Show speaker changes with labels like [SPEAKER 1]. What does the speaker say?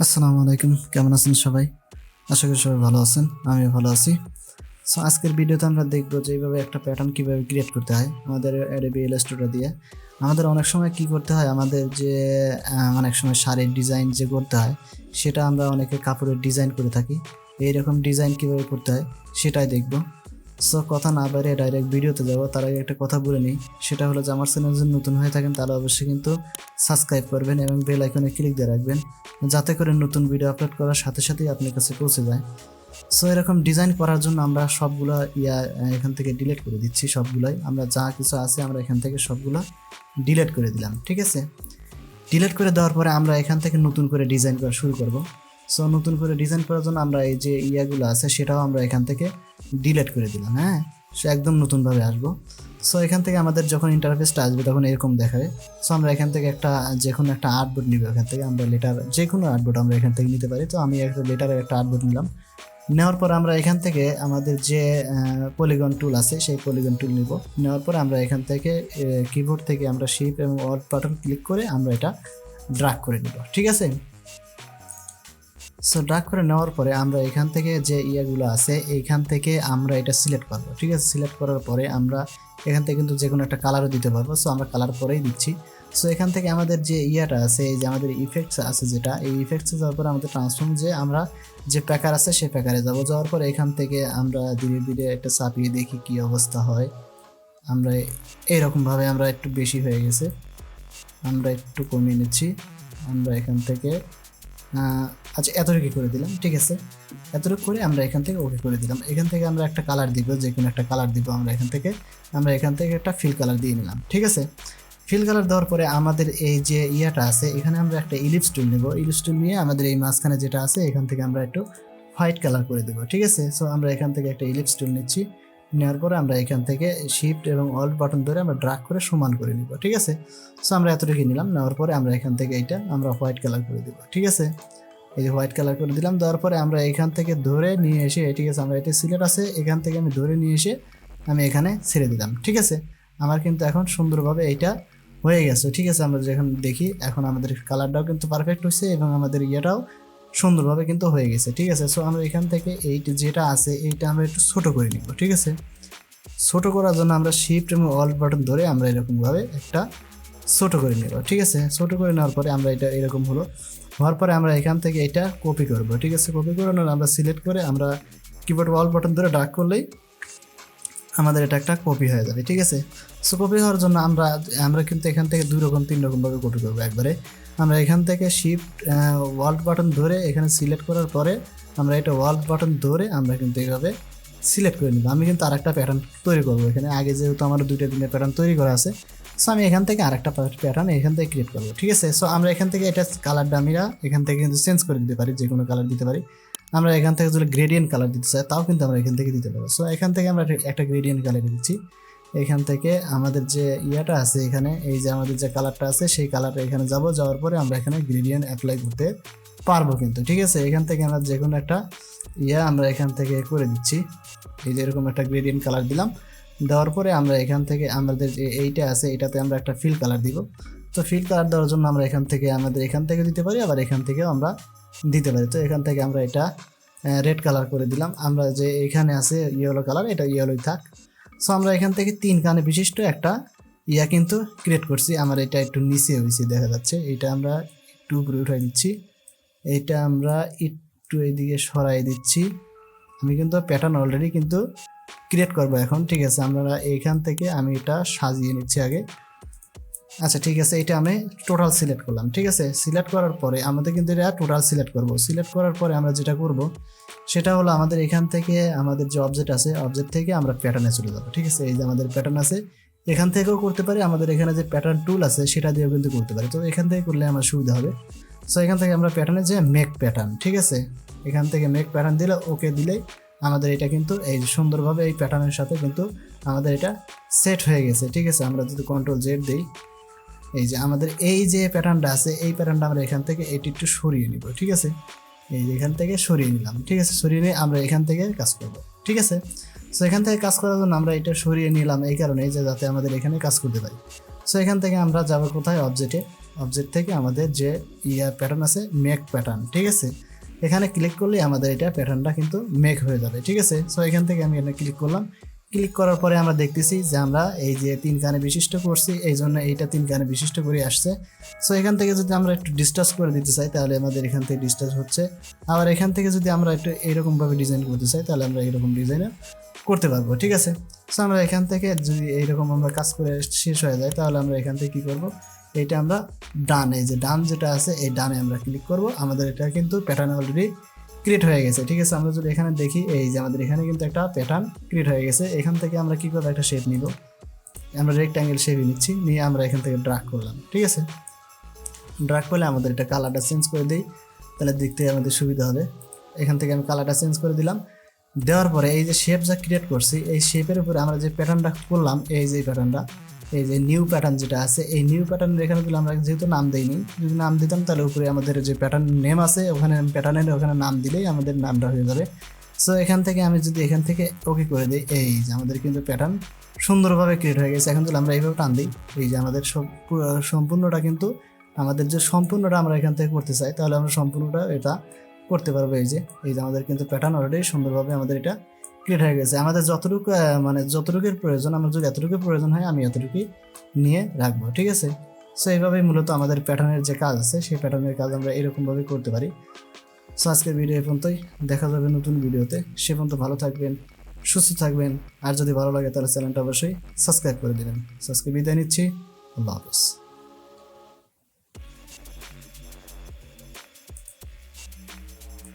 [SPEAKER 1] আসসালামু আলাইকুম, কেমন আছেন সবাই? আশা করি সবাই ভালো আছেন, আমিও ভালো আছি। সো আজকের ভিডিওতে আমরা দেখব যে এইভাবে একটা প্যাটার্ন কীভাবে ক্রিয়েট করতে হয় আমাদের অ্যাডোবি ইলাস্ট্রেটর দিয়ে। আমাদের অনেক সময় কি করতে হয়, আমাদের যে অনেক সময় শাড়ির ডিজাইন যে করতে হয় সেটা আমরা অনেকে কাপড়ের ডিজাইন করে থাকি। এইরকম ডিজাইন কীভাবে করতে হয় সেটাই দেখব। সো কথা না বাইরে ডাইরেক্ট ভিডিওতে যাবো, তার আগে একটা কথা বলে নিই, সেটা হলো যে আমার চ্যানেল যদি নতুন হয়ে থাকেন তাহলে অবশ্যই কিন্তু সাবস্ক্রাইব করবেন এবং বেল আইকনে ক্লিক দিয়ে রাখবেন, যাতে করে নতুন ভিডিও আপলোড করার সাথে সাথেই আপনার কাছে পৌঁছে যায়। সো এরকম ডিজাইন করার জন্য আমরা সবগুলো এখান থেকে ডিলিট করে দিচ্ছি। সবগুলাই আমরা যা কিছু আছে আমরা এখান থেকে সবগুলো ডিলিট করে দিলাম, ঠিক আছে। ডিলিট করে দেওয়ার পরে আমরা এখান থেকে নতুন করে ডিজাইন করা শুরু করব। সো নতুন করে ডিজাইন করার জন্য আমরা এই যে ইয়াগুলো আছে সেটাও আমরা এখান থেকে ডিলিট করে দিলাম। হ্যাঁ, সে একদম নতুনভাবে আসবো। সো এখান থেকে আমাদের যখন ইন্টারফেসটা আসবে তখন এরকম দেখাবে। সো আমরা এখান থেকে যে কোনো একটা আর্টবোর্ড নিব। এখান থেকে আমরা লেটার, যে কোনো আর্টবোর্ড আমরা এখান থেকে নিতে পারি। তো আমি একটা লেটারের একটা আর্টবোর্ড নিলাম। নেওয়ার পর আমরা এখান থেকে আমাদের যে পলিগন টুল আছে সেই পলিগন টুল নিব। নেওয়ার পর আমরা এখান থেকে কিবোর্ড থেকে আমরা শিফট এবং অল্ট বাটন ক্লিক করে আমরা এটা ড্র্যাগ করে নিব, ঠিক আছে। সো ড্র্যাগ করে নেওয়ার পরে আমরা এখান থেকে যে ইয়াগুলো আছে এইখান থেকে আমরা এটা সিলেক্ট করব, ঠিক আছে। সিলেক্ট করার পরে আমরা এখান থেকে কিন্তু যে কোনো একটা কালারও দিতে পারবো। সো আমরা কালার পরেই দিচ্ছি। সো এখান থেকে আমাদের যে ইয়াটা আছে, এই যে আমাদের ইফেক্টস আছে, যেটা এই ইফেক্টসে যাওয়ার পরে আমাদের ট্রান্সফর্ম যে আমরা যে প্যাকার আছে সেই প্যাকারে যাবো। যাওয়ার পরে এখান থেকে আমরা ধীরে ধীরে একটা চাপিয়ে দেখি কি অবস্থা হয়। আমরা এইরকমভাবে আমরা একটু বেশি হয়ে গেছে, আমরা একটু কমিয়ে নিচ্ছি। আমরা এখান থেকে আচ্ছা এতটুকু করে দিলাম, ঠিক আছে। এতটুকু করে আমরা এখান থেকে ওকে করে দিলাম। এখান থেকে আমরা একটা কালার দিব, যে কোনো একটা কালার দিব। আমরা এখান থেকে একটা ফিল কালার দিয়ে নিলাম, ঠিক আছে। ফিল কালার দেওয়ার পরে আমাদের এই যে ইয়াটা আছে এখানে আমরা একটা ইলিপস টুল নেব। ইলিপস টুল নিয়ে আমাদের এই মাঝখানে যেটা আছে এখান থেকে আমরা একটু হোয়াইট কালার করে দেবো, ঠিক আছে। সো আমরা এখান থেকে একটা ইলিপস টুল নিচ্ছি। নেওয়ার পরে আমরা এখান থেকে শিফট এবং অল্ট বাটন ধরে আমরা ড্র্যাগ করে সমান করে নিব, ঠিক আছে। সো আমরা এতটুকু নিলাম। নেওয়ার পরে আমরা এখান থেকে এটা আমরা হোয়াইট কালার করে দেবো, ঠিক আছে। এই যে হোয়াইট কালার করে দিলাম। দেওয়ার পরে আমরা এখান থেকে ধরে নিয়ে এসে, ঠিক আছে, আমরা এটা সিলেক্ট আছে, এখান থেকে আমি ধরে নিয়ে এসে আমি এখানে ছেড়ে দিলাম, ঠিক আছে। আমার কিন্তু এখন সুন্দরভাবে এইটা হয়ে গেছে, ঠিক আছে। আমরা যখন দেখি এখন আমাদের কালারটাও কিন্তু পারফেক্ট হয়েছে এবং আমাদের ইয়েটাও সুন্দরভাবে কিন্তু হয়ে গেছে, ঠিক আছে। সো আমরা এখান থেকে এইটা যেটা আছে এইটা আমরা একটু ছোট করে নিব, ঠিক আছে। ছোট করার জন্য আমরা শিফট এবং অল্ট বাটন ধরে আমরা এরকমভাবে একটা ছোট করে নেব, ঠিক আছে। ছোট করে নেওয়ার পরে আমরা এটা এরকম হওয়ার পরে আমরা এখান থেকে এটা কপি করব, ঠিক আছে। কপি করে নেওয়ার আমরা সিলেক্ট করে আমরা কিবোর্ড অল্ট বাটন ধরে ড্র্যাগ করলেই আমাদের এটা একটা কপি হয়ে যাবে, ঠিক আছে। সো কপি হওয়ার জন্য আমরা কিন্তু এখান থেকে 2 রকম 3 রকমভাবে কপি করবো একবারে। আমরা এখান থেকে শিফট অল্ট বাটন ধরে এখানে সিলেক্ট করার পরে আমরা এটা অল্ট বাটন ধরে আমরা কিন্তু এইভাবে সিলেক্ট করে নিব। আমি কিন্তু আরেকটা প্যাটার্ন তৈরি করবো এখানে। আগে যেহেতু আমার 2টা প্যাটার্ন তৈরি করা আছে, সো আমি এখান থেকে আরেকটা প্যাটার্ন এখান থেকে ক্রিয়েট করবো, ঠিক আছে। সো আমরা এখান থেকে এটা কালারটা আমরা এখান থেকে কিন্তু চেঞ্জ করে দিতে পারি, যে কোনো কালার দিতে পারি। আমরা এখান থেকে যদি গ্রেডিয়েন্ট কালার দিতে চাই তাও কিন্তু আমরা এখান থেকে দিতে পারবো। সো এখান থেকে আমরা একটা গ্রেডিয়েন্ট কালার দিচ্ছি। এখান থেকে আমাদের যে ইয়াটা আছে এখানে, এই যে আমাদের যে কালারটা আছে সেই কালারটা এখানে যাওয়ার পরে আমরা এখানে গ্রেডিয়েন্ট অ্যাপ্লাই করতে পারবো কিন্তু, ঠিক আছে। এখান থেকে আমরা যে কোনো একটা আমরা এখান থেকে করে দিচ্ছি। এই যে এরকম একটা গ্রেডিয়েন্ট কালার দিলাম। দেওয়ার পরে আমরা এখান থেকে আমাদের যে এইটা আছে এটাতে আমরা একটা ফিল কালার দিব। তো ফিল কালার দেওয়ার জন্য আমরা এখান থেকে দিতে পারি, আবার এখান থেকেও আমরা দিতে পারি। তো এখান থেকে আমরা এটা রেড কালার করে দিলাম। আমরা যে এখানে আছে ইয়েলো কালার, এটা ইয়েলোই থাক। সো আমরা এখান থেকে 3 কানে বিশিষ্ট একটা কিন্তু ক্রিয়েট করছি। আমার এটা একটু নিচে হয়েছে দেখা যাচ্ছে, এটা আমরা একটু উপরে উঠাই দিচ্ছি। এইটা আমরা একটু এইদিকে সরাই দিচ্ছি। আমি কিন্তু প্যাটার্ন অলরেডি কিন্তু ক্রিয়েট করবো এখন, ঠিক আছে। আমরা এইখান থেকে আমি এটা সাজিয়ে নিচ্ছি আগে। আচ্ছা ঠিক আছে, এটা আমি টোটাল সিলেক্ট করলাম, ঠিক আছে। সিলেক্ট করার পরে আমাদের কিন্তু এটা টোটাল সিলেক্ট করব। সিলেক্ট করার পরে আমরা যেটা করব সেটা হলো আমাদের এখান থেকে আমাদের যে অবজেক্ট আছে অবজেক্ট থেকে আমরা প্যাটার্নে চলে যাব, ঠিক আছে। এই যে আমাদের প্যাটার্ন আছে এখান থেকেও করতে পারি, আমাদের এখানে যে প্যাটার্ন টুল আছে সেটা দিয়েও কিন্তু করতে পারি। তো এখান থেকে করলে আমার সুবিধা হবে। সো এখান থেকে আমরা প্যাটার্নে যে মেক প্যাটার্ন, ঠিক আছে, এখান থেকে মেক প্যাটার্ন দিলে ওকে দিলেই আমাদের এটা কিন্তু এই সুন্দরভাবে এই প্যাটার্নের সাথে কিন্তু আমাদের এটা সেট হয়ে গেছে, ঠিক আছে। আমরা যদি কন্ট্রোল জেড দিই, এই যে আমাদের এই যে প্যাটার্নটা আছে এই প্যাটার্নটা আমরা এখান থেকে এটি একটু সরিয়ে নিব, ঠিক আছে। এই যে এখান থেকে সরিয়ে নিলাম, ঠিক আছে। সরিয়ে নিয়ে আমরা এখান থেকে কাজ করব, ঠিক আছে। সো এখান থেকে কাজ করার জন্য আমরা এটা সরিয়ে নিলাম এই কারণে যে যাতে আমাদের এখানে কাজ করতে পারি। সো এখান থেকে আমরা যাব কোথায়, অবজেক্টে। অবজেক্ট থেকে আমাদের যে প্যাটার্ন আছে মেক প্যাটার্ন, ঠিক আছে। এখানে ক্লিক করলে আমাদের এটা প্যাটার্নটা কিন্তু মেক হয়ে যাবে, ঠিক আছে। সো এখান থেকে আমি এটা ক্লিক করলাম। ক্লিক করার পরে আমরা দেখতেছি যে আমরা এই যে 3 কানে বিশিষ্ট করছি, এই জন্য এইটা 3 কানে বিশিষ্ট করে আসছে। সো এখান থেকে যদি আমরা একটু ডিসটাচ করে দিতে চাই তাহলে আমাদের এখান থেকে ডিসটাচ হচ্ছে। আবার এখান থেকে যদি আমরা একটু এইরকমভাবে ডিজাইন করতে চাই তাহলে আমরা এইরকম ডিজাইনে করতে পারবো, ঠিক আছে। সো আমরা এখান থেকে যদি এইরকম আমরা কাজ করে শেষ হয়ে যায় তাহলে আমরা এখান থেকে কী করবো, এইটা আমরা ডান, এই যে ডান যেটা আছে এই ডানে আমরা ক্লিক করব। আমাদের এটা কিন্তু প্যাটার্ন অলরেডি ক্রিয়েট হয়ে গেছে, ঠিক আছে। আমরা যদি এখানে দেখি এই যে আমাদের এখানে কিন্তু একটা প্যাটার্ন ক্রিয়েট হয়ে গেছে। এখান থেকে আমরা কী করবো, একটা শেপ নিব। আমরা রেক্ট্যাঙ্গেল শেপই নিচ্ছি, নিয়ে আমরা এখান থেকে ড্রাগ করলাম, ঠিক আছে। ড্রাগ করলে আমাদের এটা কালারটা চেঞ্জ করে দিই, তাহলে দেখতে আমাদের সুবিধা হবে। এখান থেকে আমি কালারটা চেঞ্জ করে দিলাম। দেওয়ার পরে এই যে শেপ যা ক্রিয়েট করছি এই শেপের উপরে আমরা যে প্যাটার্নটা করলাম, এই যে প্যাটার্নটা, এই যে নিউ প্যাটার্ন যেটা আছে এই নিউ প্যাটার্নের এখানে দিলে আমরা যেহেতু নাম দেইনি, যদি নাম দিতাম তাহলে উপরে আমাদের যে প্যাটার্ন নেম আছে ওখানে প্যাটার্নের ওখানে নাম দিলেই আমাদের নামটা হয়ে যাবে। সো এখান থেকে আমি যদি এখান থেকে ওকে করে দিই, এই যে আমাদের কিন্তু প্যাটার্ন সুন্দরভাবে ক্রিয়েট হয়ে গেছে। এখন যদি আমরা এইভাবে টান দিই, এই যে আমাদের সম্পূর্ণটা কিন্তু আমাদের যে সম্পূর্ণটা আমরা এখান থেকে করতে চাই তাহলে আমরা সম্পূর্ণটা এটা করতে পারবো। এই যে আমাদের কিন্তু প্যাটার্ন অলরেডি সুন্দরভাবে আমাদের এটা ক্রিয়েট হয়ে গেছে। আমাদের যতটুকু মানে যতটুকুর প্রয়োজন, আমার যদি এতটুকু প্রয়োজন হয় আমি এতটুকুই নিয়ে রাখবো, ঠিক আছে। সো এইভাবেই মূলত আমাদের প্যাটার্নের যে কাজ আছে সেই প্যাটার্নের কাজ আমরা এরকমভাবে করতে পারি। সো আজকের ভিডিও এ পর্যন্তই, দেখা যাবে নতুন ভিডিওতে। সে পর্যন্ত ভালো থাকবেন, সুস্থ থাকবেন, আর যদি ভালো লাগে তাহলে চ্যানেলটা অবশ্যই সাবস্ক্রাইব করে দেবেন। সো আজকে বিদায় নিচ্ছি, আল্লাহ হাফেজ।